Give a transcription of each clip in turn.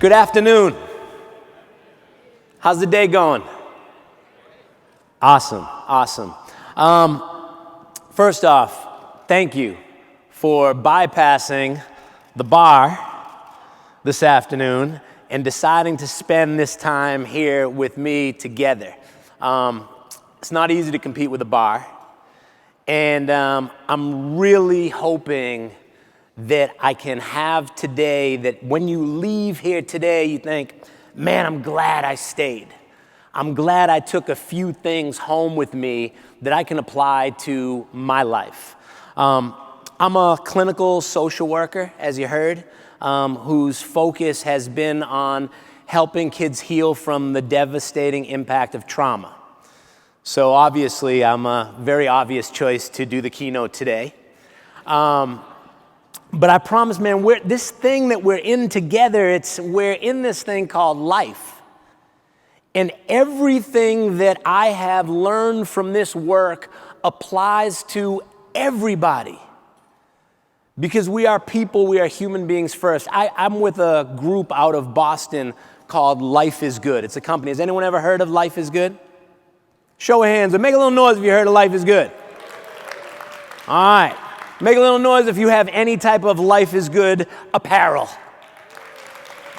Good afternoon. How's the day going? Awesome. First off, thank you for bypassing the bar this afternoon and deciding to spend this time here with me together. It's not easy to compete with a bar, and I'm really hoping that I can have today, that when you leave here today, you think, man, I'm glad I stayed. I'm glad I took a few things home with me that I can apply to my life. I'm a clinical social worker, as you heard, whose focus has been on helping kids heal from the devastating impact of trauma. So obviously, I'm a very obvious choice to do the keynote today. But I promise, man, this thing that we're in together, we're in this thing called life. And everything that I have learned from this work applies to everybody. Because we are people, we are human beings first. I'm with a group out of Boston called Life is Good. It's a company. Has anyone ever heard of Life is Good? Show of hands, or make a little noise if you heard of Life is Good. All right. Make a little noise if you have any type of Life is Good apparel.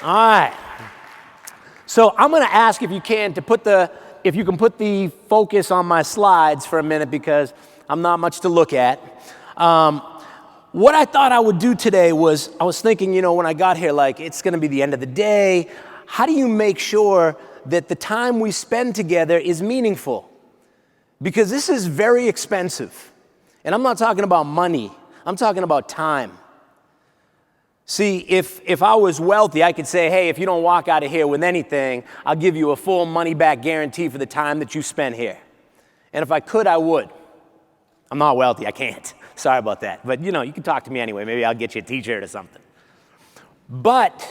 All right. So I'm going to ask if you can put the focus on my slides for a minute, because I'm not much to look at. What I thought I would do today was, I was thinking, when I got here, it's going to be the end of the day. How do you make sure that the time we spend together is meaningful? Because this is very expensive. And I'm not talking about money, I'm talking about time. See, if I was wealthy, I could say, hey, if you don't walk out of here with anything, I'll give you a full money-back guarantee for the time that you spent here. And if I could, I would. I'm not wealthy, I can't. Sorry about that. But you can talk to me anyway. Maybe I'll get you a t-shirt or something. But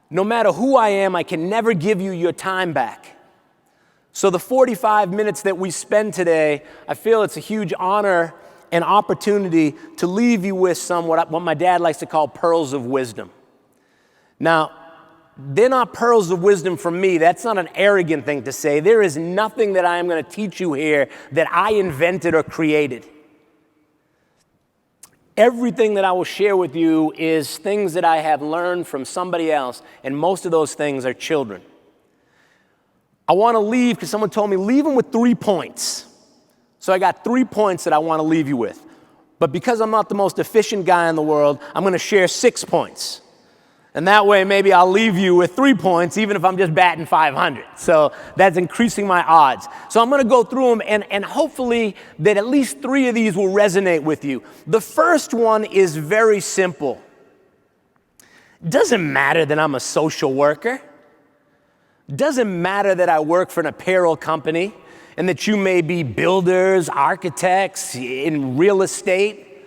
no matter who I am, I can never give you your time back. So the 45 minutes that we spend today, I feel it's a huge honor and opportunity to leave you with what my dad likes to call pearls of wisdom. Now, they're not pearls of wisdom from me. That's not an arrogant thing to say. There is nothing that I am going to teach you here that I invented or created. Everything that I will share with you is things that I have learned from somebody else, and most of those things are children. I want to leave, because someone told me, leave them with 3 points. So I got 3 points that I want to leave you with. But because I'm not the most efficient guy in the world, I'm going to share 6 points. And that way, maybe I'll leave you with 3 points, even if I'm just batting 500. So that's increasing my odds. So I'm going to go through them, and hopefully that at least 3 of these will resonate with you. The first one is very simple. It doesn't matter that I'm a social worker. It doesn't matter that I work for an apparel company and that you may be builders, architects, in real estate.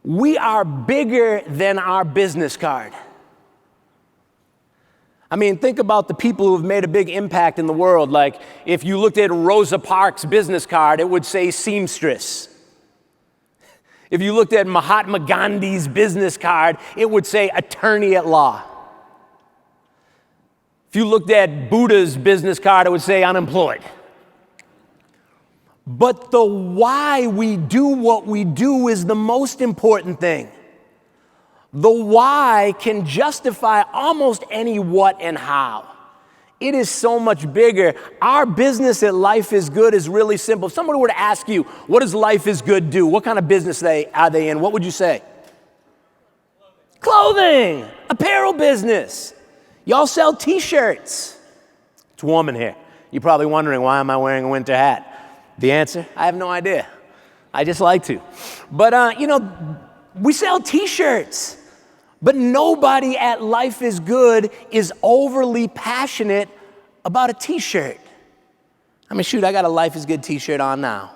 We are bigger than our business card. I mean, think about the people who have made a big impact in the world. Like, if you looked at Rosa Parks' business card, it would say seamstress. If you looked at Mahatma Gandhi's business card, it would say attorney at law. If you looked at Buddha's business card, it would say unemployed. But the why we do what we do is the most important thing. The why can justify almost any what and how. It is so much bigger. Our business at Life is Good is really simple. If somebody were to ask you, what does Life is Good do? What kind of business are they in? What would you say? Clothing. Apparel business. Y'all sell t-shirts. It's warm in here. You're probably wondering, why am I wearing a winter hat? The answer? I have no idea. I just like to. But, we sell t-shirts. But nobody at Life is Good is overly passionate about a t-shirt. I mean, shoot, I got a Life is Good t-shirt on now.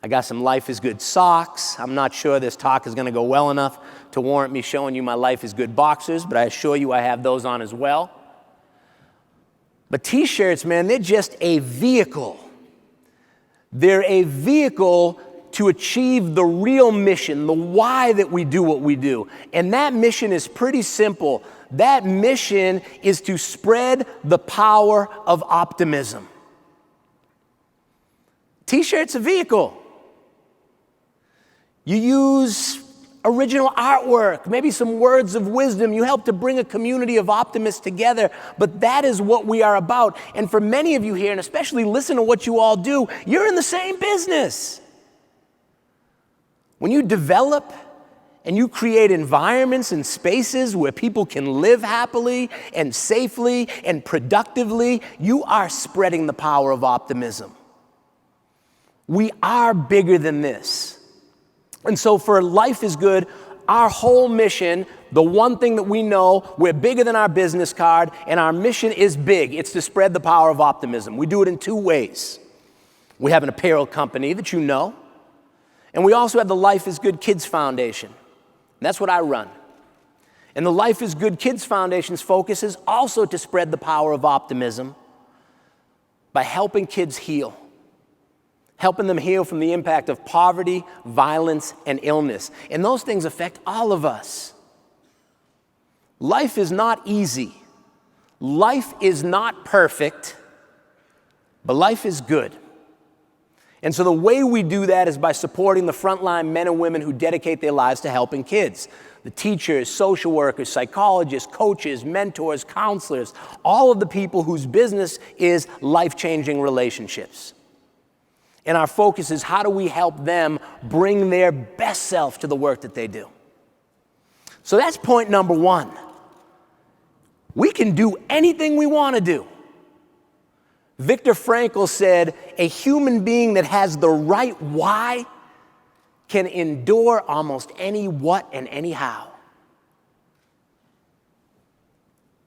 I got some Life is Good socks. I'm not sure this talk is going to go well enough to warrant me showing you my Life is Good boxers, but I assure you I have those on as well. But t-shirts, man, they're just a vehicle. They're a vehicle to achieve the real mission, the why that we do what we do. And that mission is pretty simple. That mission is to spread the power of optimism. T-shirt's a vehicle. You use original artwork, maybe some words of wisdom. You help to bring a community of optimists together, but that is what we are about. And for many of you here, and especially listen to what you all do, you're in the same business. When you develop and you create environments and spaces where people can live happily and safely and productively, you are spreading the power of optimism. We are bigger than this. And so for Life is Good, our whole mission, the one thing that we know, we're bigger than our business card, and our mission is big. It's to spread the power of optimism. We do it in two ways. We have an apparel company that you know, and we also have the Life is Good Kids Foundation. And that's what I run. And the Life is Good Kids Foundation's focus is also to spread the power of optimism by helping kids heal. Helping them heal from the impact of poverty, violence, and illness. And those things affect all of us. Life is not easy. Life is not perfect, but life is good. And so the way we do that is by supporting the frontline men and women who dedicate their lives to helping kids. The teachers, social workers, psychologists, coaches, mentors, counselors, all of the people whose business is life-changing relationships. And our focus is how do we help them bring their best self to the work that they do. So that's point number one. We can do anything we want to do. Viktor Frankl said, a human being that has the right why can endure almost any what and any how.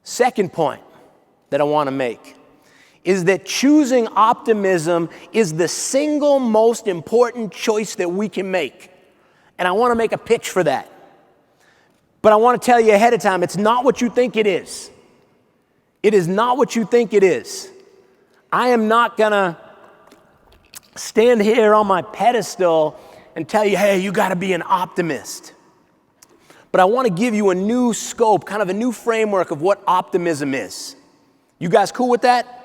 Second point that I want to make is that choosing optimism is the single most important choice that we can make. And I want to make a pitch for that. But I want to tell you ahead of time, it's not what you think it is. It is not what you think it is. I am not going to stand here on my pedestal and tell you, hey, you got to be an optimist. But I want to give you a new scope, kind of a new framework of what optimism is. You guys cool with that?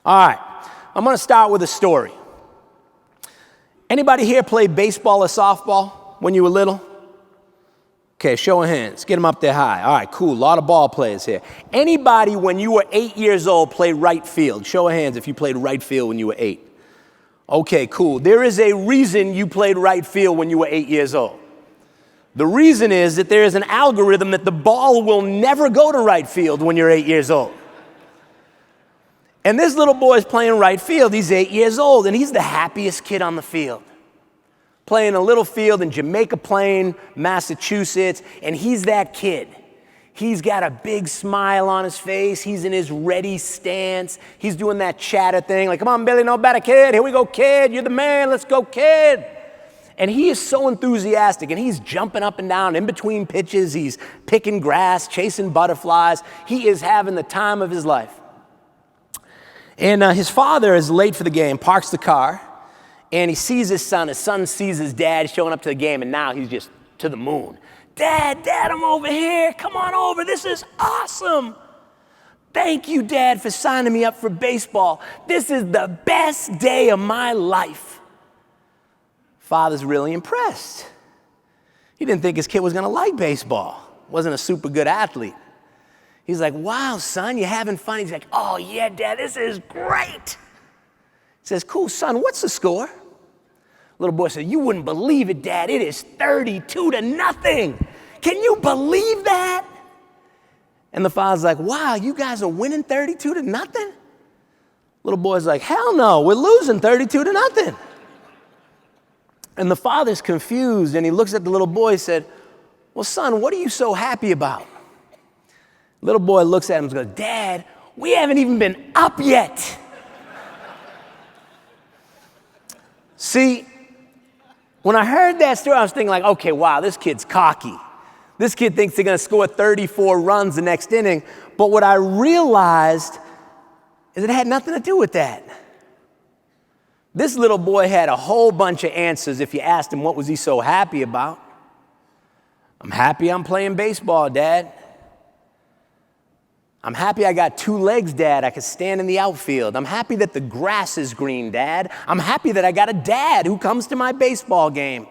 All right, I'm going to start with a story. Anybody here play baseball or softball when you were little? Okay, show of hands. Get them up there high. All right, cool. A lot of ball players here. Anybody when you were 8 years old play right field? Show of hands if you played right field when you were 8. Okay, cool. There is a reason you played right field when you were 8 years old. The reason is that there is an algorithm that the ball will never go to right field when you're 8 years old. And this little boy is playing right field. He's 8 years old, and he's the happiest kid on the field. Playing a little field in Jamaica Plain, Massachusetts, and he's that kid. He's got a big smile on his face. He's in his ready stance. He's doing that chatter thing, like, come on, Billy, no better, kid. Here we go, kid. You're the man. Let's go, kid. And he is so enthusiastic, and he's jumping up and down in between pitches. He's picking grass, chasing butterflies. He is having the time of his life. And his father is late for the game, parks the car, and he sees his son. His son sees his dad showing up to the game, and now he's just to the moon. Dad, I'm over here. Come on over. This is awesome. Thank you, Dad, for signing me up for baseball. This is the best day of my life. Father's really impressed. He didn't think his kid was going to like baseball. Wasn't a super good athlete. He's like, wow, son, you having fun? He's like, oh, yeah, Dad, this is great. He says, cool, son, what's the score? Little boy said, you wouldn't believe it, Dad. It is 32-0. Can you believe that? And the father's like, wow, you guys are winning 32-0? Little boy's like, hell no, we're losing 32-0. And the father's confused, and he looks at the little boy and said, well, son, what are you so happy about? Little boy looks at him and goes, Dad, we haven't even been up yet. See, when I heard that story, I was thinking like, okay, wow, this kid's cocky. This kid thinks they're going to score 34 runs the next inning. But what I realized is it had nothing to do with that. This little boy had a whole bunch of answers if you asked him what was he so happy about. I'm happy I'm playing baseball, Dad. I'm happy I got 2 legs, Dad. I can stand in the outfield. I'm happy that the grass is green, Dad. I'm happy that I got a dad who comes to my baseball game.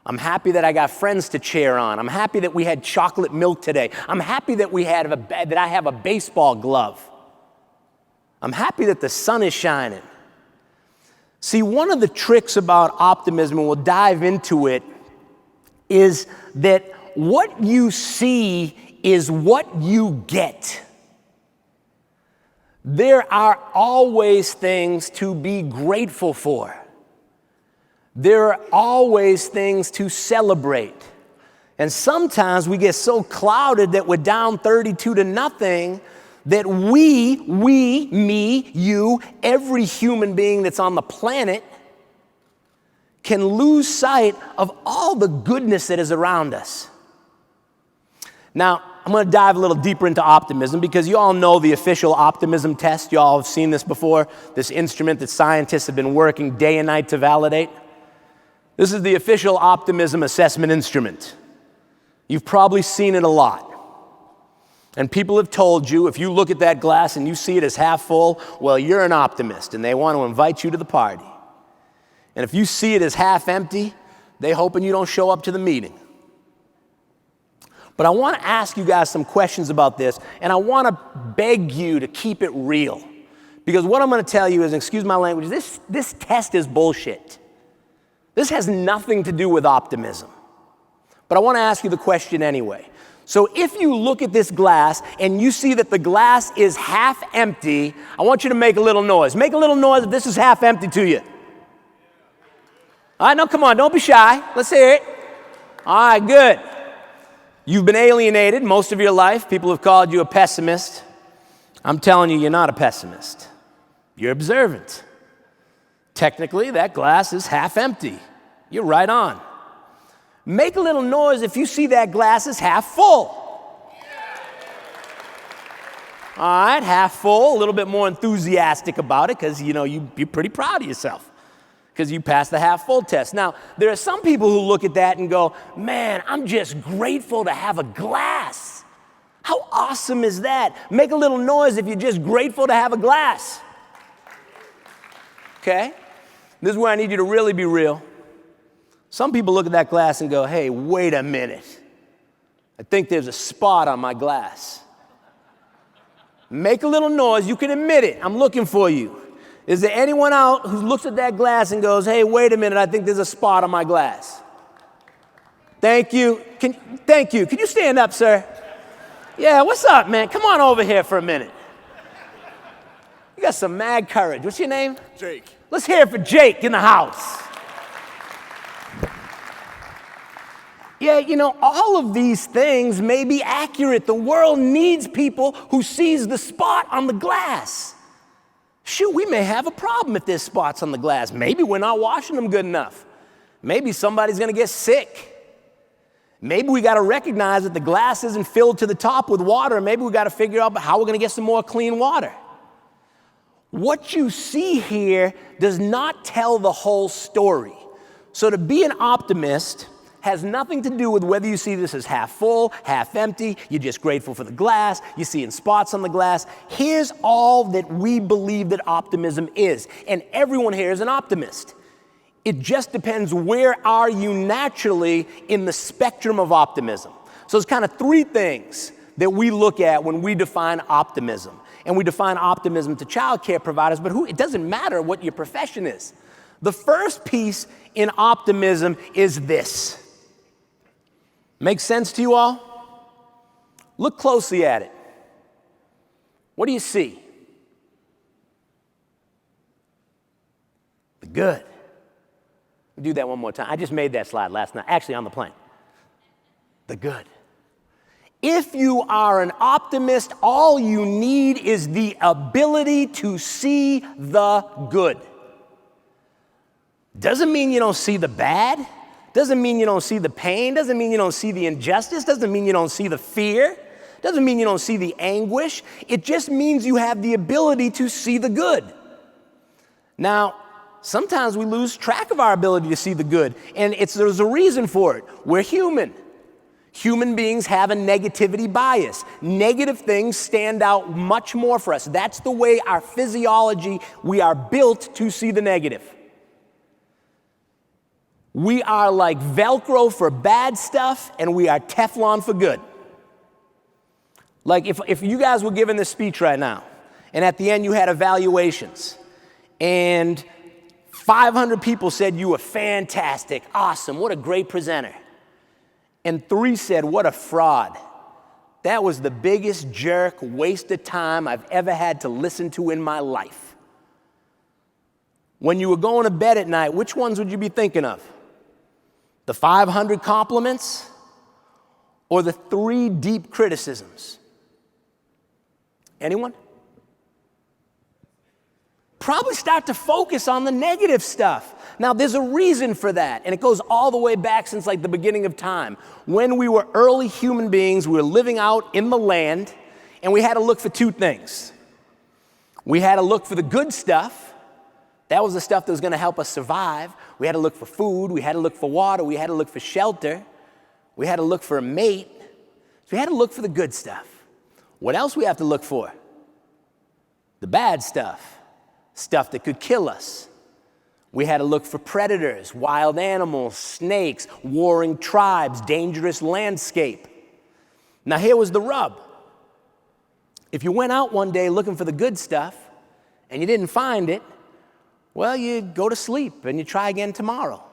I'm happy that I got friends to cheer on. I'm happy that we had chocolate milk today. I'm happy that that I have a baseball glove. I'm happy that the sun is shining. See, one of the tricks about optimism, and we'll dive into it, is that what you see is what you get. There are always things to be grateful for. There are always things to celebrate. And sometimes we get so clouded that we're down 32-0 that me, you, every human being that's on the planet can lose sight of all the goodness that is around us. Now, I'm going to dive a little deeper into optimism because you all know the official optimism test. You all have seen this before, this instrument that scientists have been working day and night to validate. This is the official optimism assessment instrument. You've probably seen it a lot. And people have told you, if you look at that glass and you see it as half full, well, you're an optimist, and they want to invite you to the party. And if you see it as half empty, they're hoping you don't show up to the meeting. But I want to ask you guys some questions about this, and I want to beg you to keep it real. Because what I'm going to tell you is, excuse my language, this test is bullshit. This has nothing to do with optimism. But I want to ask you the question anyway. So if you look at this glass and you see that the glass is half empty, I want you to make a little noise. Make a little noise if this is half empty to you. All right, now come on, don't be shy. Let's hear it. All right, good. You've been alienated most of your life. People have called you a pessimist. I'm telling you, you're not a pessimist. You're observant. Technically, that glass is half empty. You're right on. Make a little noise if you see that glass is half full. All right, half full, a little bit more enthusiastic about it because, you know, you're pretty proud of yourself because you passed the half full test. Now, there are some people who look at that and go, man, I'm just grateful to have a glass. How awesome is that? Make a little noise if you're just grateful to have a glass. Okay? This is where I need you to really be real. Some people look at that glass and go, hey, wait a minute. I think there's a spot on my glass. Make a little noise. You can admit it. I'm looking for you. Is there anyone out who looks at that glass and goes, hey, wait a minute, I think there's a spot on my glass? Thank you. Thank you. Can you stand up, sir? Yeah, what's up, man? Come on over here for a minute. You got some mad courage. What's your name? Jake. Let's hear it for Jake in the house. Yeah, you know, all of these things may be accurate. The world needs people who sees the spot on the glass. Shoot, we may have a problem if there's spots on the glass. Maybe we're not washing them good enough. Maybe somebody's going to get sick. Maybe we got to recognize that the glass isn't filled to the top with water. Maybe we got to figure out how we're going to get some more clean water. What you see here does not tell the whole story. So to be an optimist has nothing to do with whether you see this as half full, half empty, you're just grateful for the glass, you're seeing spots on the glass. Here's all that we believe that optimism is, and everyone here is an optimist. It just depends where are you naturally in the spectrum of optimism. So there's kind of 3 things that we look at when we define optimism. And we define optimism to child care providers, but it doesn't matter what your profession is. The first piece in optimism is this. Make sense to you all? Look closely at it. What do you see? The good. Do that one more time. I just made that slide last night, actually on the plane. The good. If you are an optimist, all you need is the ability to see the good. Doesn't mean you don't see the bad. Doesn't mean you don't see the pain. Doesn't mean you don't see the injustice. Doesn't mean you don't see the fear. Doesn't mean you don't see the anguish. It just means you have the ability to see the good. Now, sometimes we lose track of our ability to see the good. And there's a reason for it. We're human. Human beings have a negativity bias. Negative things stand out much more for us. That's the way our physiology, we are built to see the negative. We are like Velcro for bad stuff, and we are Teflon for good. Like if you guys were giving this speech right now, and at the end you had evaluations, and 500 people said you were fantastic, awesome, what a great presenter. And 3 said, what a fraud. That was the biggest jerk, waste of time I've ever had to listen to in my life. When you were going to bed at night, which ones would you be thinking of? The 500 compliments or the 3 deep criticisms? Anyone? Probably start to focus on the negative stuff. Now, there's a reason for that, and it goes all the way back since like the beginning of time. When we were early human beings, we were living out in the land, and we had to look for 2 things. We had to look for the good stuff. That was the stuff that was going to help us survive. We had to look for food. We had to look for water. We had to look for shelter. We had to look for a mate. So we had to look for the good stuff. What else we have to look for? The bad stuff. Stuff that could kill us. We had to look for predators, wild animals, snakes, warring tribes, dangerous landscape. Now here was the rub. If you went out one day looking for the good stuff and you didn't find it, well, you go to sleep and you try again tomorrow,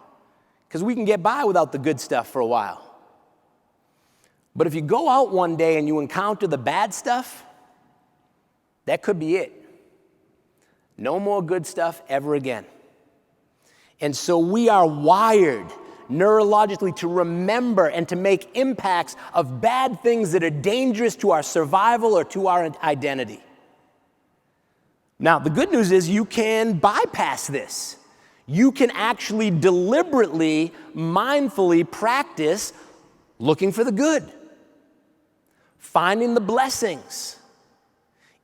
because we can get by without the good stuff for a while. But if you go out one day and you encounter the bad stuff, that could be it. No more good stuff ever again. And so we are wired neurologically to remember and to make impacts of bad things that are dangerous to our survival or to our identity. Now, the good news is you can bypass this. You can actually deliberately, mindfully practice looking for the good, finding the blessings.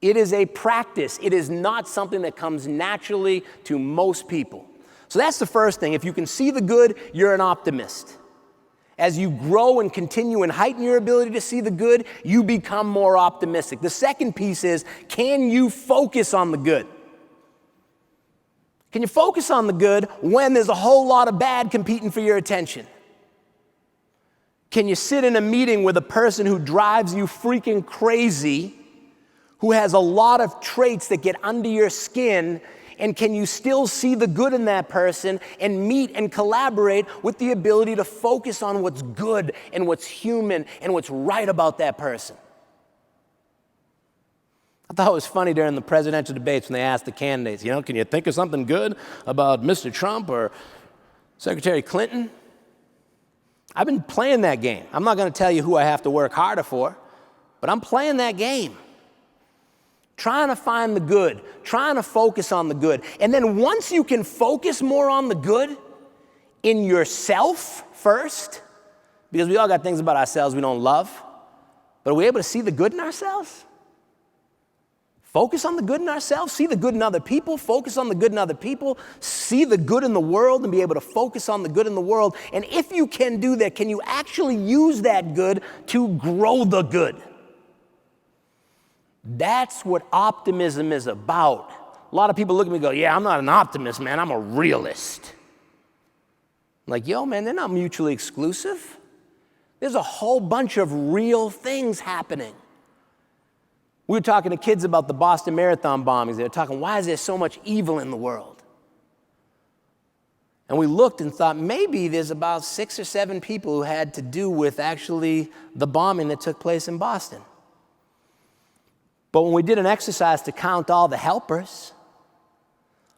It is a practice. It is not something that comes naturally to most people. So that's the first thing. If you can see the good, you're an optimist. As you grow and continue and heighten your ability to see the good, you become more optimistic. The second piece is, can you focus on the good? Can you focus on the good when there's a whole lot of bad competing for your attention? Can you sit in a meeting with a person who drives you freaking crazy, who has a lot of traits that get under your skin, and can you still see the good in that person and meet and collaborate with the ability to focus on what's good and what's human and what's right about that person? I thought it was funny during the presidential debates when they asked the candidates, can you think of something good about Mr. Trump or Secretary Clinton? I've been playing that game. I'm not going to tell you who I have to work harder for, but I'm playing that game. Trying to find the good, trying to focus on the good. And then once you can focus more on the good in yourself first, because we all got things about ourselves we don't love, but are we able to see the good in ourselves? Focus on the good in ourselves, see the good in other people, focus on the good in other people, see the good in the world and be able to focus on the good in the world. And if you can do that, can you actually use that good to grow the good? That's what optimism is about. A lot of people look at me and go, yeah, I'm not an optimist, man, I'm a realist. I'm like, yo, man, they're not mutually exclusive. There's a whole bunch of real things happening. We were talking to kids about the Boston Marathon bombings. They were talking, why is there so much evil in the world? And we looked and thought, maybe there's about 6 or 7 people who had to do with actually the bombing that took place in Boston. But when we did an exercise to count all the helpers,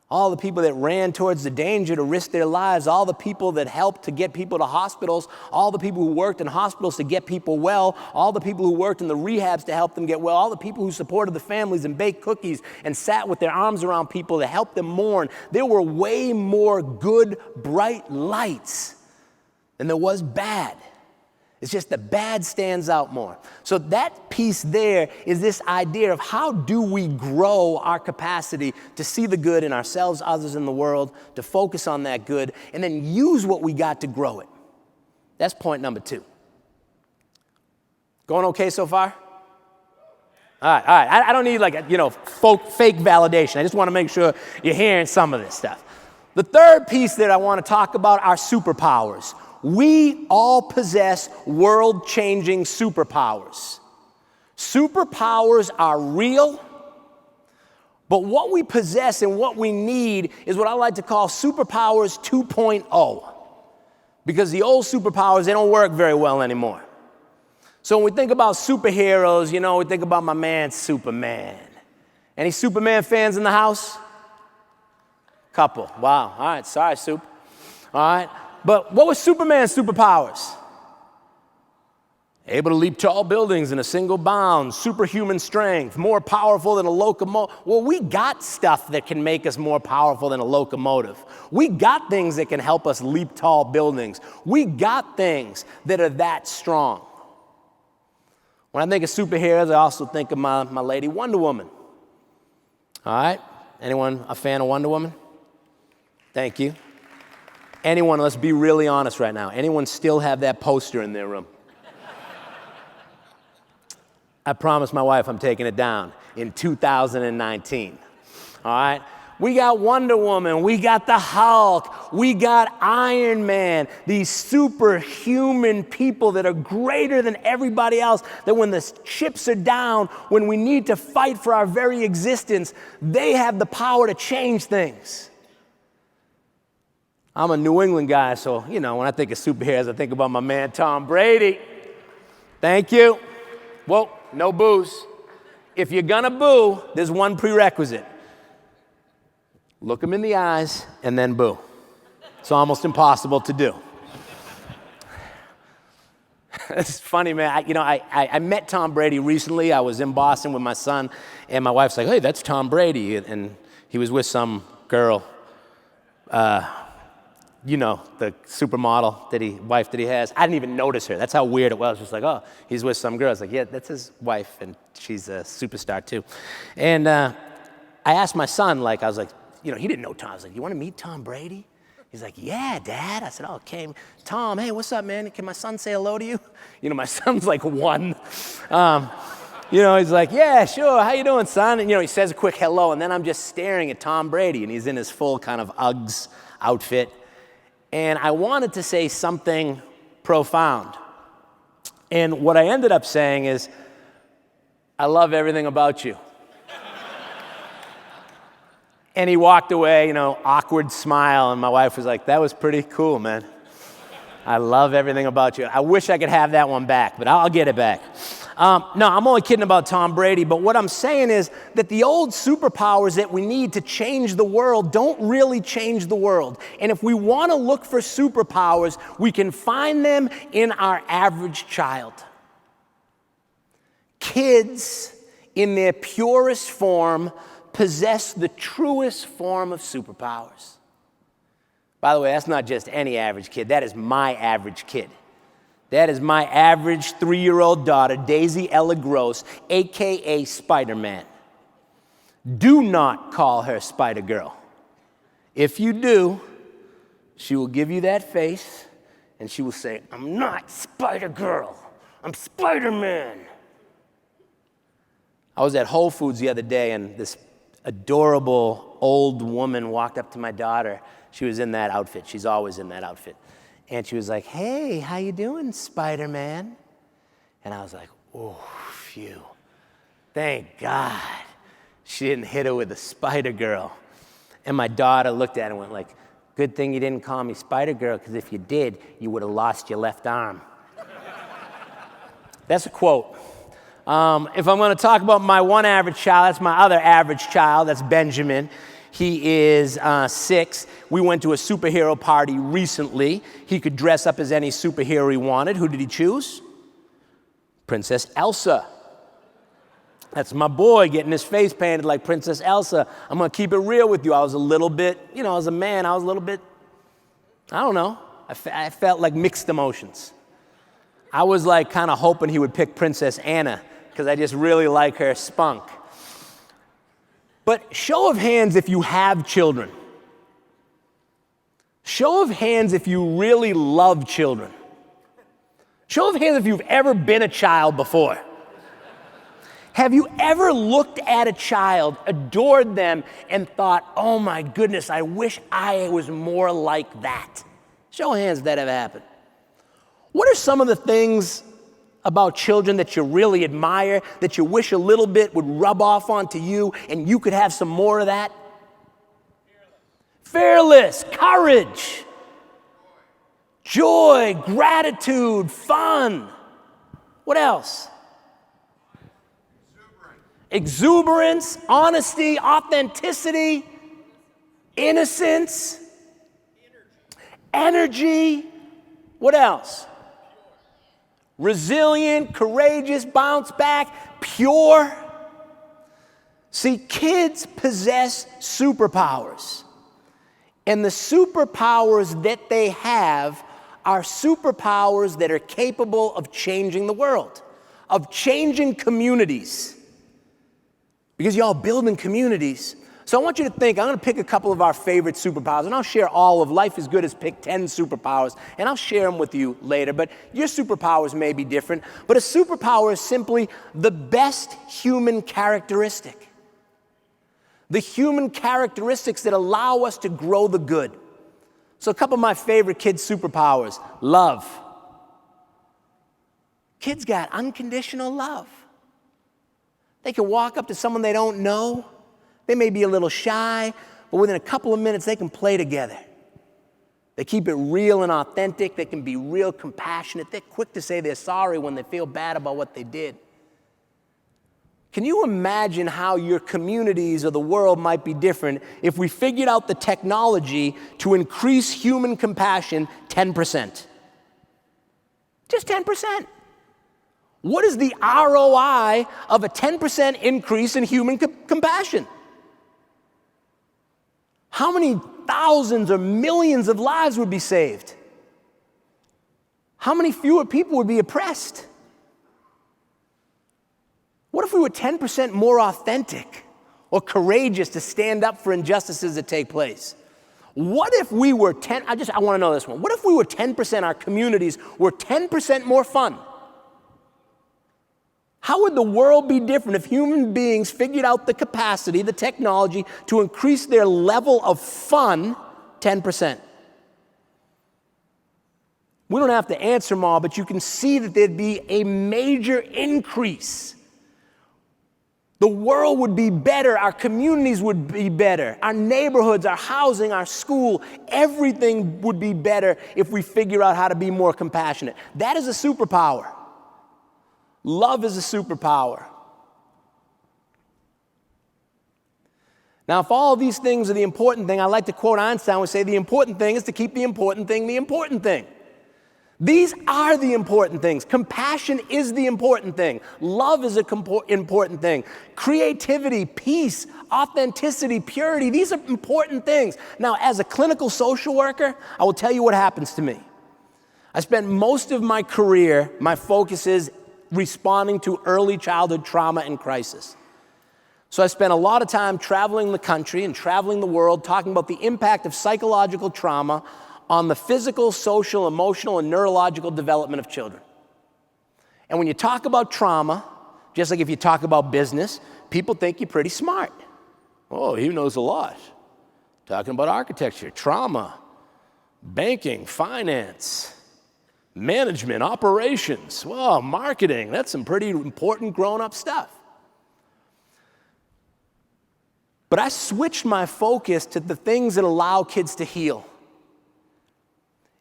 all the people that ran towards the danger to risk their lives, all the people that helped to get people to hospitals, all the people who worked in hospitals to get people well, all the people who worked in the rehabs to help them get well, all the people who supported the families and baked cookies and sat with their arms around people to help them mourn, there were way more good, bright lights than there was bad. It's just the bad stands out more. So that piece there is this idea of how do we grow our capacity to see the good in ourselves, others, in the world, to focus on that good, and then use what we got to grow it. That's point number 2. Going okay so far? All right. I don't need fake validation. I just want to make sure you're hearing some of this stuff. The third piece that I want to talk about are superpowers. We all possess world-changing superpowers. Superpowers are real, but what we possess and what we need is what I like to call superpowers 2.0. Because the old superpowers, they don't work very well anymore. So when we think about superheroes, we think about my man Superman. Any Superman fans in the house? Couple. Wow. All right. Sorry, Soup. All right. But what was Superman's superpowers? Able to leap tall buildings in a single bound, superhuman strength, more powerful than a locomotive. Well, we got stuff that can make us more powerful than a locomotive. We got things that can help us leap tall buildings. We got things that are that strong. When I think of superheroes, I also think of my lady Wonder Woman. All right? Anyone a fan of Wonder Woman? Thank you. Anyone, let's be really honest right now, anyone still have that poster in their room? I promised my wife I'm taking it down in 2019. All right? We got Wonder Woman, we got the Hulk, we got Iron Man, these superhuman people that are greater than everybody else, that when the chips are down, when we need to fight for our very existence, they have the power to change things. I'm a New England guy, so, when I think of superheroes, I think about my man Tom Brady. Thank you. Whoa, no boos. If you're gonna boo, there's one prerequisite. Look him in the eyes and then boo. It's almost impossible to do. It's funny, man. I met Tom Brady recently. I was in Boston with my son, and my wife's like, "Hey, that's Tom Brady," and he was with some girl. The supermodel wife that he has. I didn't even notice her. That's how weird it was. Just like, oh, he's with some girl. I was like, yeah, that's his wife, and she's a superstar too. And I asked my son, I was like, he didn't know Tom. I was like, you want to meet Tom Brady? He's like, yeah, Dad. I said, oh, okay. Tom, hey, what's up, man? Can my son say hello to you? My son's like 1. He's like, yeah, sure. How you doing, son? And, he says a quick hello, and then I'm just staring at Tom Brady, and he's in his full kind of Uggs outfit. And I wanted to say something profound. And what I ended up saying is, I love everything about you. And he walked away, awkward smile, and my wife was like, that was pretty cool, man. I love everything about you. I wish I could have that one back, but I'll get it back. No, I'm only kidding about Tom Brady, but what I'm saying is that the old superpowers that we need to change the world don't really change the world. And if we want to look for superpowers, we can find them in our average child. Kids, in their purest form, possess the truest form of superpowers. By the way, that's not just any average kid. That is my average kid. That is my average 3-year-old daughter, Daisy Ella Gross, a.k.a. Spider-Man. Do not call her Spider-Girl. If you do, she will give you that face, and she will say, I'm not Spider-Girl. I'm Spider-Man. I was at Whole Foods the other day, and this adorable old woman walked up to my daughter. She was in that outfit. She's always in that outfit. And she was like, hey, how you doing, Spider-Man? And I was like, oh, phew. Thank God she didn't hit her with a Spider-Girl. And my daughter looked at her and went like, good thing you didn't call me Spider-Girl, because if you did, you would have lost your left arm. That's a quote. If I'm going to talk about my one average child, that's my other average child, that's Benjamin. He is 6. We went to a superhero party recently. He could dress up as any superhero he wanted. Who did he choose? Princess Elsa. That's my boy getting his face painted like Princess Elsa. I'm going to keep it real with you. I was a little bit, as a man, I was a little bit, I don't know. I felt like mixed emotions. I was like kind of hoping he would pick Princess Anna because I just really like her spunk. But show of hands if you have children. Show of hands if you really love children. Show of hands if you've ever been a child before. Have you ever looked at a child, adored them, and thought, oh my goodness, I wish I was more like that? Show of hands if that ever happened. What are some of the things about children that you really admire, that you wish a little bit would rub off onto you and you could have some more of that? Fearless, courage, joy, gratitude, fun. What else? Exuberance, honesty, authenticity, innocence, energy. What else? Resilient, courageous, bounce back, pure. See, kids possess superpowers. And the superpowers that they have are superpowers that are capable of changing the world, of changing communities. Because y'all building communities. So I want you to think, I'm going to pick a couple of our favorite superpowers, and I'll share all of Life is Good has picked 10 superpowers, and I'll share them with you later, but your superpowers may be different. But a superpower is simply the best human characteristic. The human characteristics that allow us to grow the good. So a couple of my favorite kids' superpowers. Love. Kids got unconditional love. They can walk up to someone they don't know. They may be a little shy, but within a couple of minutes, they can play together. They keep it real and authentic. They can be real compassionate. They're quick to say they're sorry when they feel bad about what they did. Can you imagine how your communities or the world might be different if we figured out the technology to increase human compassion 10%? Just 10%. What is the ROI of a 10% increase in human compassion? How many thousands or millions of lives would be saved? How many fewer people would be oppressed? What if we were 10% more authentic or courageous to stand up for injustices that take place? What if we were I want to know this one. What if we were 10%, our communities were 10% more fun? How would the world be different if human beings figured out the capacity, the technology, to increase their level of fun 10%? We don't have to answer them all, but you can see that there'd be a major increase. The world would be better, our communities would be better, our neighborhoods, our housing, our school, everything would be better if we figure out how to be more compassionate. That is a superpower. Love is a superpower. Now, if all of these things are the important thing, I like to quote Einstein and say the important thing is to keep the important thing the important thing. These are the important things. Compassion is the important thing. Love is an important thing. Creativity, peace, authenticity, purity, these are important things. Now, as a clinical social worker, I will tell you what happens to me. I spent most of my career, my focus is responding to early childhood trauma and crisis. So I spent a lot of time traveling the country and traveling the world talking about the impact of psychological trauma on the physical, social, emotional, and neurological development of children. And when you talk about trauma, just like if you talk about business, people think you're pretty smart. Oh, he knows a lot. Talking about architecture, trauma, banking, finance, management, operations, well, marketing, that's some pretty important grown-up stuff. But I switched my focus to the things that allow kids to heal.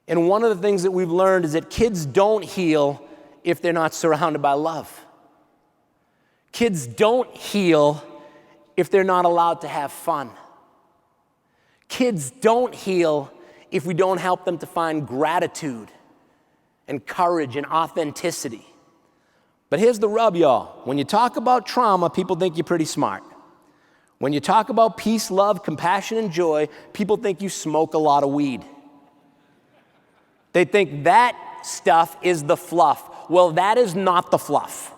And one of the things that we've learned is that kids don't heal if they're not surrounded by love. Kids don't heal if they're not allowed to have fun. Kids don't heal if we don't help them to find gratitude and courage and authenticity. But here's the rub, y'all. When you talk about trauma, people think you're pretty smart. When you talk about peace, love, compassion, and joy, people think you smoke a lot of weed. They think that stuff is the fluff. Well, that is not the fluff.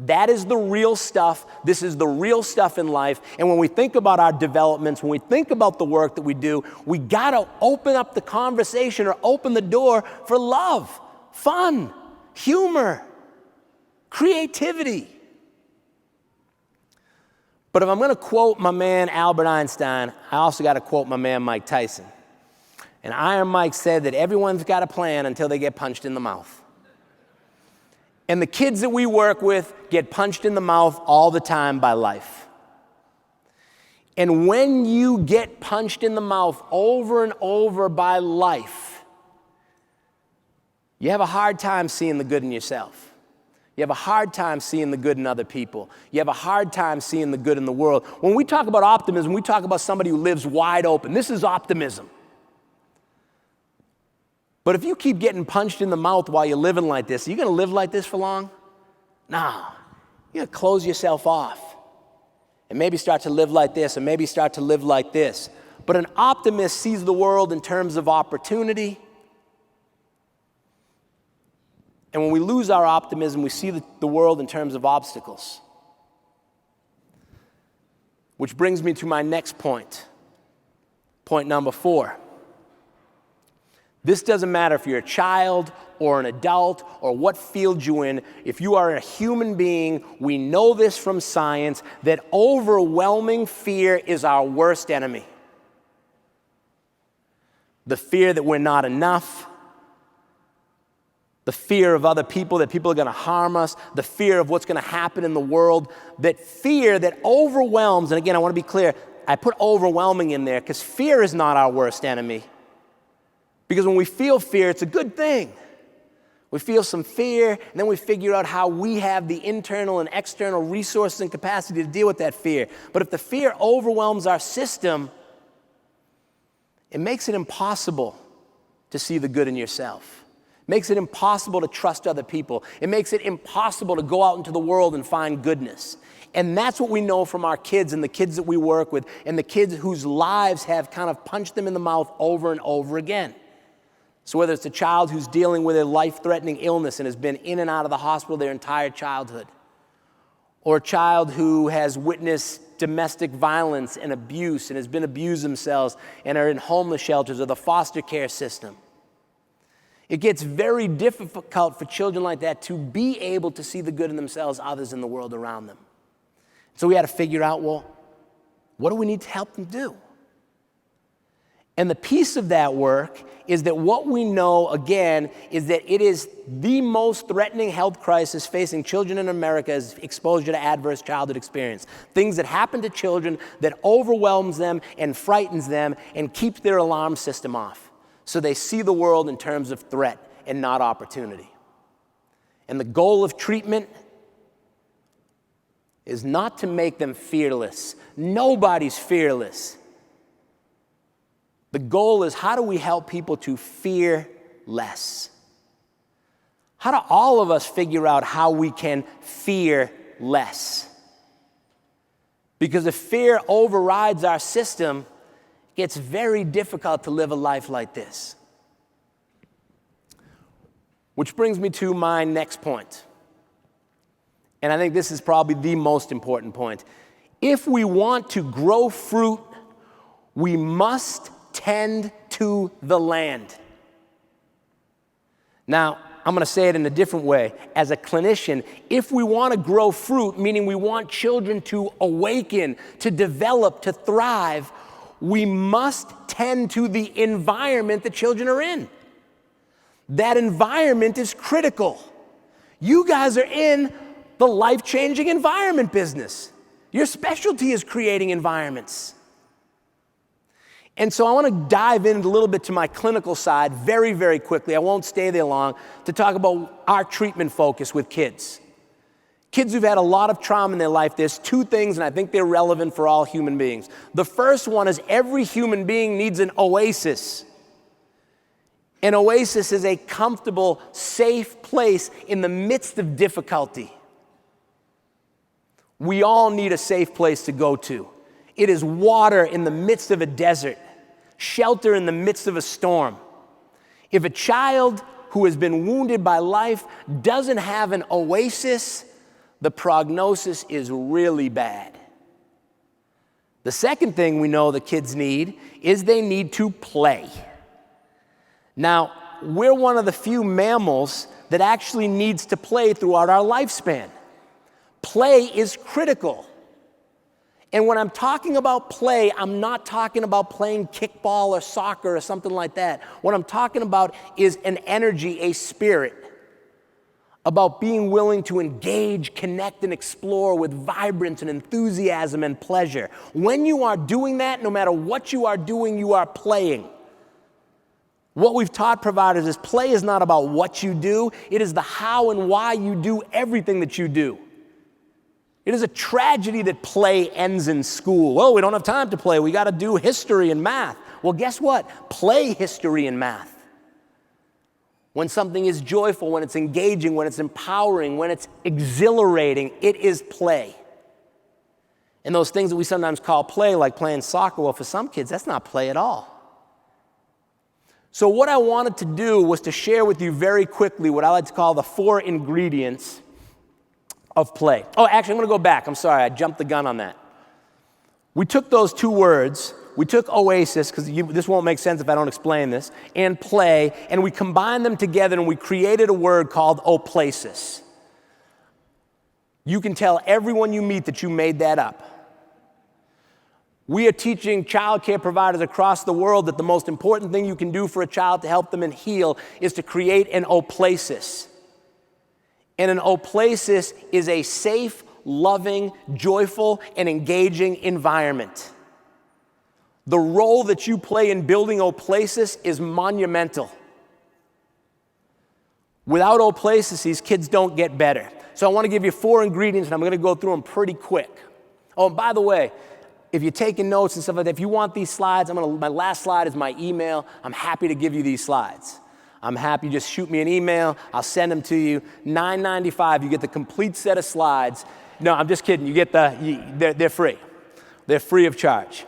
That is the real stuff. This is the real stuff in life. And when we think about our developments, when we think about the work that we do, we gotta open up the conversation or open the door for love, fun, humor, creativity. But if I'm gonna quote my man Albert Einstein, I also gotta quote my man Mike Tyson. And Iron Mike said that everyone's got a plan until they get punched in the mouth. And the kids that we work with get punched in the mouth all the time by life. And when you get punched in the mouth over and over by life, you have a hard time seeing the good in yourself. You have a hard time seeing the good in other people. You have a hard time seeing the good in the world. When we talk about optimism, we talk about somebody who lives wide open. This is optimism. But if you keep getting punched in the mouth while you're living like this, are you gonna live like this for long? No. You're gonna close yourself off and maybe start to live like this, and maybe start to live like this. But an optimist sees the world in terms of opportunity. And when we lose our optimism, we see the world in terms of obstacles. Which brings me to my next point. Point number 4. This doesn't matter if you're a child or an adult or what field you're in. If you are a human being, we know this from science, that overwhelming fear is our worst enemy. The fear that we're not enough, the fear of other people, that people are gonna harm us, the fear of what's gonna happen in the world, that fear that overwhelms, and again, I wanna be clear, I put overwhelming in there because fear is not our worst enemy. Because when we feel fear, it's a good thing. We feel some fear, and then we figure out how we have the internal and external resources and capacity to deal with that fear. But if the fear overwhelms our system, it makes it impossible to see the good in yourself. It makes it impossible to trust other people. It makes it impossible to go out into the world and find goodness. And that's what we know from our kids and the kids that we work with and the kids whose lives have kind of punched them in the mouth over and over again. So whether it's a child who's dealing with a life-threatening illness and has been in and out of the hospital their entire childhood, or a child who has witnessed domestic violence and abuse and has been abused themselves and are in homeless shelters or the foster care system, it gets very difficult for children like that to be able to see the good in themselves, others in the world around them. So we had to figure out, well, what do we need to help them do? And the piece of that work is that what we know, again, is that it is the most threatening health crisis facing children in America is exposure to adverse childhood experience. Things that happen to children that overwhelms them and frightens them and keeps their alarm system off. So they see the world in terms of threat and not opportunity. And the goal of treatment is not to make them fearless. Nobody's fearless. The goal is, how do we help people to fear less? How do all of us figure out how we can fear less? Because if fear overrides our system, it gets very difficult to live a life like this. Which brings me to my next point. And I think this is probably the most important point. If we want to grow fruit, we must tend to the land. Now, I'm going to say it in a different way. As a clinician, if we want to grow fruit, meaning we want children to awaken, to develop, to thrive, we must tend to the environment the children are in. That environment is critical. You guys are in the life-changing environment business. Your specialty is creating environments. And so I want to dive in a little bit to my clinical side very, very quickly. I won't stay there long to talk about our treatment focus with kids. Kids who've had a lot of trauma in their life, there's two things, and I think they're relevant for all human beings. The first one is every human being needs an oasis. An oasis is a comfortable, safe place in the midst of difficulty. We all need a safe place to go to. It is water in the midst of a desert, shelter in the midst of a storm. If a child who has been wounded by life doesn't have an oasis, the prognosis is really bad. The second thing we know the kids need is they need to play. Now, we're one of the few mammals that actually needs to play throughout our lifespan. Play is critical. And when I'm talking about play, I'm not talking about playing kickball or soccer or something like that. What I'm talking about is an energy, a spirit, about being willing to engage, connect, and explore with vibrance and enthusiasm and pleasure. When you are doing that, no matter what you are doing, you are playing. What we've taught providers is play is not about what you do, it is the how and why you do everything that you do. It is a tragedy that play ends in school. Well, we don't have time to play, we got to do history and math. Well, guess what? Play history and math. When something is joyful, when it's engaging, when it's empowering, when it's exhilarating, it is play. And those things that we sometimes call play, like playing soccer, well, for some kids, that's not play at all. So what I wanted to do was to share with you very quickly what I like to call the 4 ingredients of play. Oh, actually, I'm going to go back. I'm sorry, I jumped the gun on that. We took those 2 words, we took oasis, because this won't make sense if I don't explain this, and play, and we combined them together and we created a word called oplasis. You can tell everyone you meet that you made that up. We are teaching child care providers across the world that the most important thing you can do for a child to help them and heal is to create an oplasis. And an oplasis is a safe, loving, joyful, and engaging environment. The role that you play in building oplasis is monumental. Without oplasis, these kids don't get better. So I want to give you 4 ingredients, and I'm going to go through them pretty quick. Oh, and by the way, if you're taking notes and stuff like that, if you want these slides, my last slide is my email. I'm happy to give you these slides. I'm happy, just shoot me an email. I'll send them to you. $9.95, you get the complete set of slides. No, I'm just kidding. You get they're free. They're free of charge.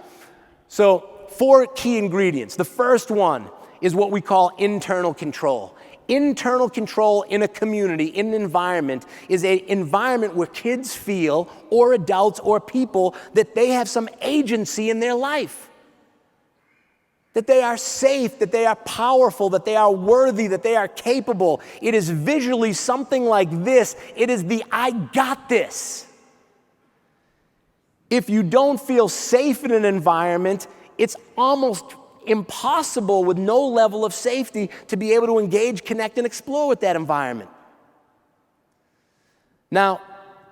So 4 key ingredients. The first one is what we call internal control. Internal control in a community, in an environment, is an environment where kids feel, or adults or people, that they have some agency in their life. That they are safe, that they are powerful, that they are worthy, that they are capable. It is visually something like this. It is the I got this. If you don't feel safe in an environment, it's almost impossible with no level of safety to be able to engage, connect, and explore with that environment. Now,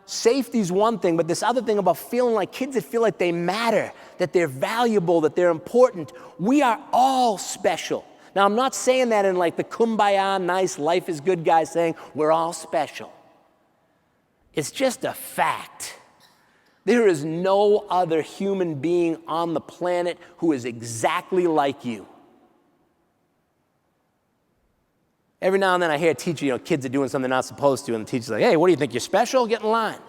safety is one thing, but this other thing about feeling like kids that feel like they matter, that they're valuable, that they're important. We are all special. Now, I'm not saying that in like the kumbaya, nice, life is good guy saying we're all special. It's just a fact. There is no other human being on the planet who is exactly like you. Every now and then I hear a teacher, kids are doing something they're not supposed to, and the teacher's like, hey, what do you think, you're special? Get in line.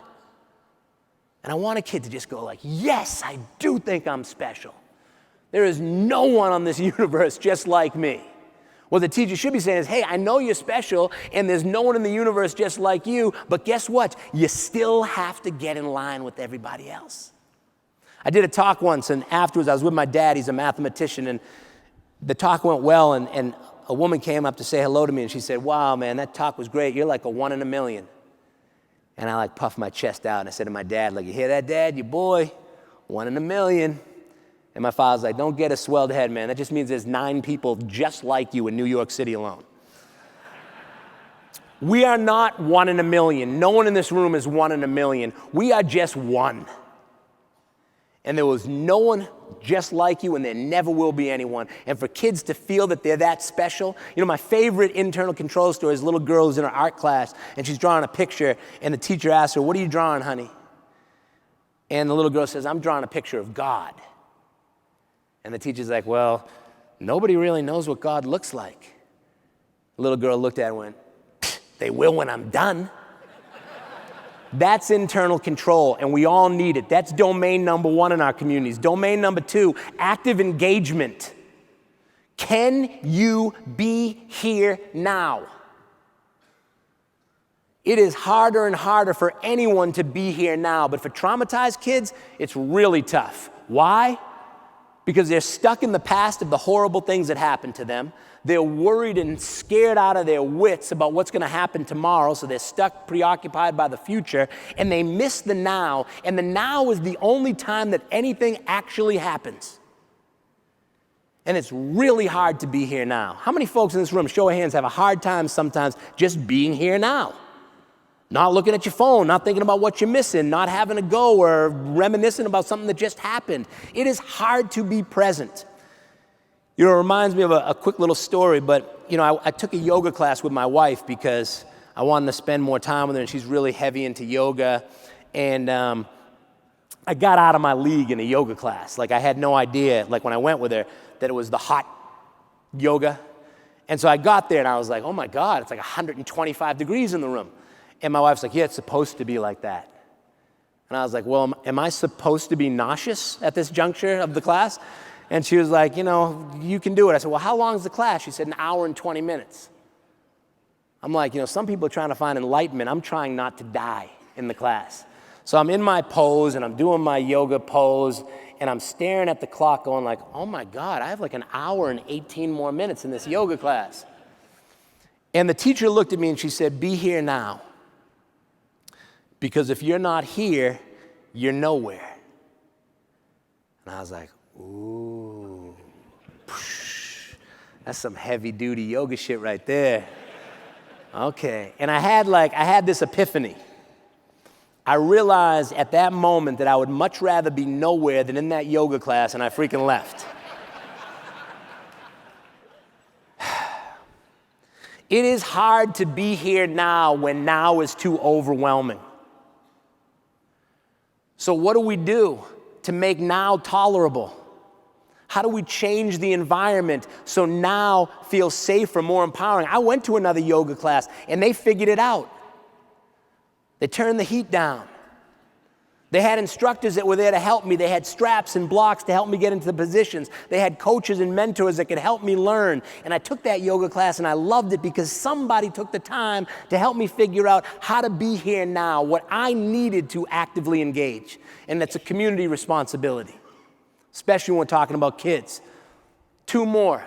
And I want a kid to just go like, yes, I do think I'm special. There is no one on this universe just like me. What the teacher should be saying is, hey, I know you're special, and there's no one in the universe just like you, but guess what? You still have to get in line with everybody else. I did a talk once, and afterwards I was with my dad, he's a mathematician, and the talk went well, and a woman came up to say hello to me, and she said, wow, man, that talk was great. You're like a 1 in a million. And I puffed my chest out, and I said to my dad, you hear that, Dad? Your boy, 1 in a million. And my father's like, don't get a swelled head, man. That just means there's 9 people just like you in New York City alone. We are not 1 in a million. No one in this room is 1 in a million. We are just one. And there was no one just like you, and there never will be anyone. And for kids to feel that they're that special, my favorite internal control story is a little girl who's in her art class, and she's drawing a picture, and the teacher asks her, what are you drawing, honey? And the little girl says, I'm drawing a picture of God. And the teacher's like, well, nobody really knows what God looks like. The little girl looked at her and went, they will when I'm done. That's internal control, and we all need it. That's domain number 1 in our communities. Domain number 2, active engagement. Can you be here now? It is harder and harder for anyone to be here now, but for traumatized kids, it's really tough. Why? Because they're stuck in the past of the horrible things that happened to them. They're worried and scared out of their wits about what's going to happen tomorrow, so they're stuck, preoccupied by the future, and they miss the now, and the now is the only time that anything actually happens. And it's really hard to be here now. How many folks in this room, show of hands, have a hard time sometimes just being here now? Not looking at your phone, not thinking about what you're missing, not having to go or reminiscing about something that just happened. It is hard to be present. You know, it reminds me of a quick little story, but you know, I took a yoga class with my wife because I wanted to spend more time with her, and she's really heavy into yoga. And I got out of my league in a yoga class. Like, I had no idea, like when I went with her, that it was the hot yoga. And so I got there and I was like, oh my God, it's like 125 degrees in the room. And my wife's like, yeah, it's supposed to be like that. And I was like, well, am I supposed to be nauseous at this juncture of the class? And she was like, you know, you can do it. I said, well, how long is the class? She said, an hour and 20 minutes. I'm like, you know, some people are trying to find enlightenment. I'm trying not to die in the class. So I'm in my pose and I'm doing my yoga pose and I'm staring at the clock going like, oh my God, I have like an hour and 18 more minutes in this yoga class. And the teacher looked at me and she said, be here now. Because if you're not here, you're nowhere. And I was like, ooh, that's some heavy duty yoga shit right there. Okay, and I had this epiphany. I realized at that moment that I would much rather be nowhere than in that yoga class, and I freaking left. It is hard to be here now when now is too overwhelming. So what do we do to make now tolerable? How do we change the environment so now feels safer, more empowering? I went to another yoga class and they figured it out. They turned the heat down. They had instructors that were there to help me. They had straps and blocks to help me get into the positions. They had coaches and mentors that could help me learn. And I took that yoga class and I loved it because somebody took the time to help me figure out how to be here now, what I needed to actively engage. And that's a community responsibility, especially when we're talking about kids. Two more,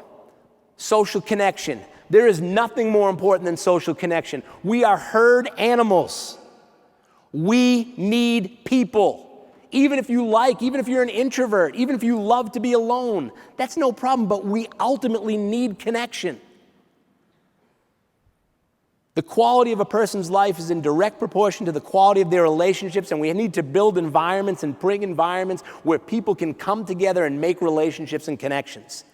social connection. There is nothing more important than social connection. We are herd animals. We need people. Even if you're an introvert, even if you love to be alone, that's no problem, but we ultimately need connection. The quality of a person's life is in direct proportion to the quality of their relationships, and we need to build environments and bring environments where people can come together and make relationships and connections.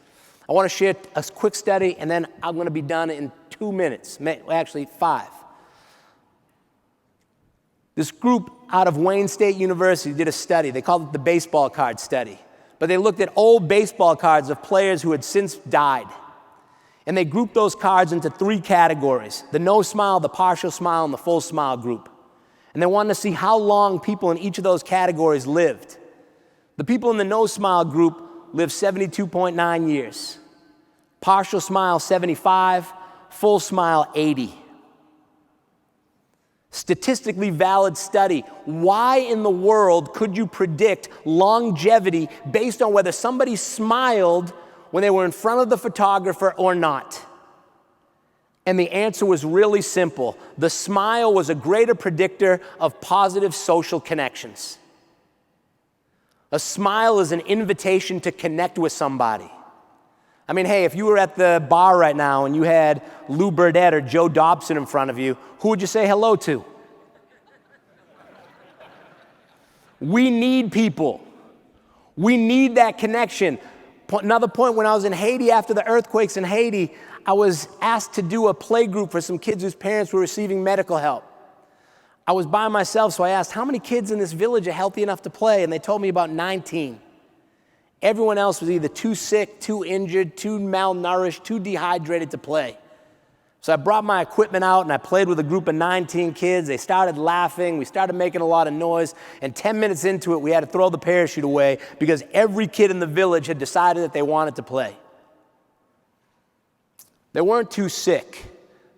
I want to share a quick study, and then I'm going to be done in 2 minutes, actually 5. This group out of Wayne State University did a study. They called it the baseball card study. But they looked at old baseball cards of players who had since died. And they grouped those cards into 3 categories: the no smile, the partial smile, and the full smile group. And they wanted to see how long people in each of those categories lived. The people in the no smile group lived 72.9 years. Partial smile, 75. Full smile, 80. Statistically valid study. Why in the world could you predict longevity based on whether somebody smiled when they were in front of the photographer or not? And the answer was really simple. The smile was a greater predictor of positive social connections. A smile is an invitation to connect with somebody. I mean, hey, if you were at the bar right now and you had Lou Burdett or Joe Dobson in front of you, who would you say hello to? We need people. We need that connection. Another point, when I was in Haiti after the earthquakes in Haiti, I was asked to do a play group for some kids whose parents were receiving medical help. I was by myself, so I asked, how many kids in this village are healthy enough to play? And they told me about 19. Everyone else was either too sick, too injured, too malnourished, too dehydrated to play. So I brought my equipment out and I played with a group of 19 kids. They started laughing. We started making a lot of noise. And 10 minutes into it, we had to throw the parachute away because every kid in the village had decided that they wanted to play. They weren't too sick.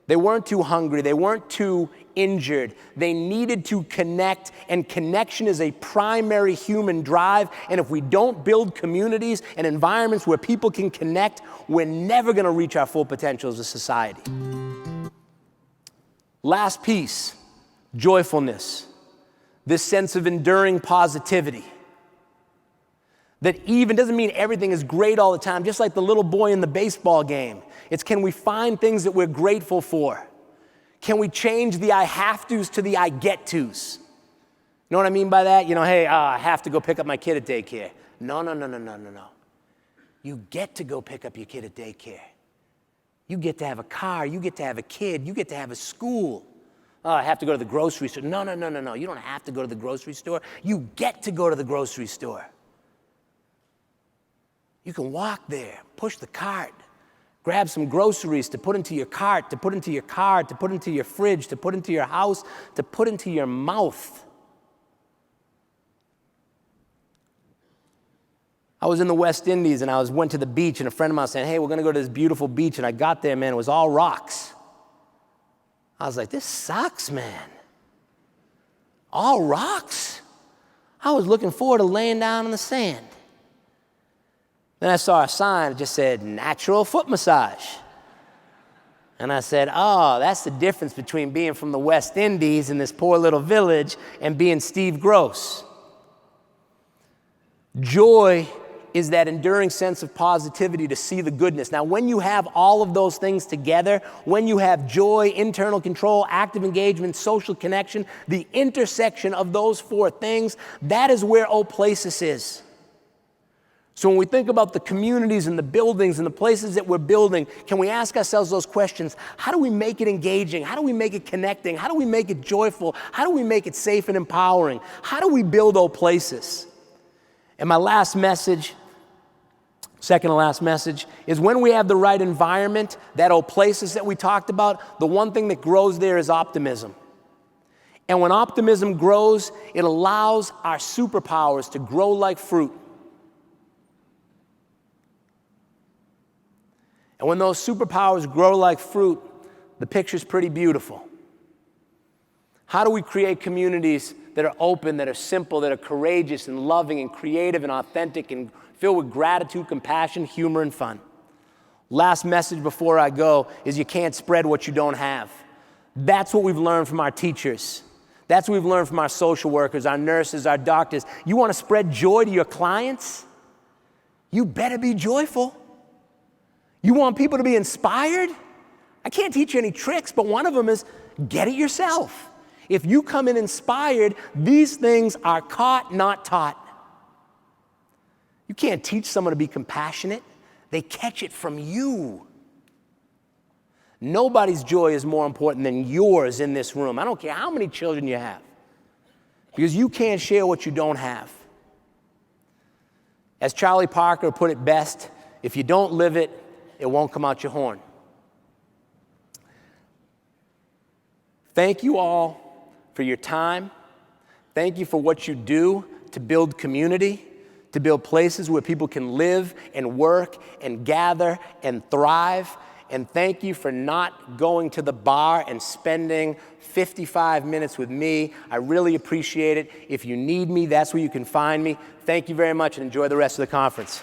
They weren't too hungry. They weren't too injured. They needed to connect, and connection is a primary human drive. And if we don't build communities and environments where people can connect, we're never going to reach our full potential as a society. Last piece, joyfulness. This sense of enduring positivity. That even doesn't mean everything is great all the time, just like the little boy in the baseball game. It's, can we find things that we're grateful for? Can we change the I have to's to the I get to's? You know what I mean by that? You know, hey, I have to go pick up my kid at daycare. No. You get to go pick up your kid at daycare. You get to have a car, you get to have a kid, you get to have a school. Oh, I have to go to the grocery store. No. You don't have to go to the grocery store. You get to go to the grocery store. You can walk there, push the cart, grab some groceries to put into your cart, to put into your car, to put into your fridge, to put into your house, to put into your mouth. I was in the West Indies and I went to the beach, and a friend of mine said, hey, we're gonna go to this beautiful beach. And I got there, man, it was all rocks. I was like, this sucks, man. All rocks? I was looking forward to laying down in the sand. Then I saw a sign that just said, natural foot massage. And I said, oh, that's the difference between being from the West Indies in this poor little village and being Steve Gross. Joy is that enduring sense of positivity to see the goodness. Now, when you have all of those things together, when you have joy, internal control, active engagement, social connection, the intersection of those four things, that is where Optimism is. So when we think about the communities and the buildings and the places that we're building, can we ask ourselves those questions? How do we make it engaging? How do we make it connecting? How do we make it joyful? How do we make it safe and empowering? How do we build Optimism? And my last message, second to last message, is when we have the right environment, that Optimism that we talked about, the one thing that grows there is optimism. And when optimism grows, it allows our superpowers to grow like fruit. And when those superpowers grow like fruit, the picture's pretty beautiful. How do we create communities that are open, that are simple, that are courageous and loving and creative and authentic and filled with gratitude, compassion, humor, and fun? Last message before I go is you can't spread what you don't have. That's what we've learned from our teachers. That's what we've learned from our social workers, our nurses, our doctors. You want to spread joy to your clients? You better be joyful. You want people to be inspired? I can't teach you any tricks, but one of them is get it yourself. If you come in inspired, these things are caught, not taught. You can't teach someone to be compassionate. They catch it from you. Nobody's joy is more important than yours in this room. I don't care how many children you have, because you can't share what you don't have. As Charlie Parker put it best, if you don't live it, it won't come out your horn. Thank you all for your time. Thank you for what you do to build community, to build places where people can live and work and gather and thrive. And thank you for not going to the bar and spending 55 minutes with me. I really appreciate it. If you need me, that's where you can find me. Thank you very much and enjoy the rest of the conference.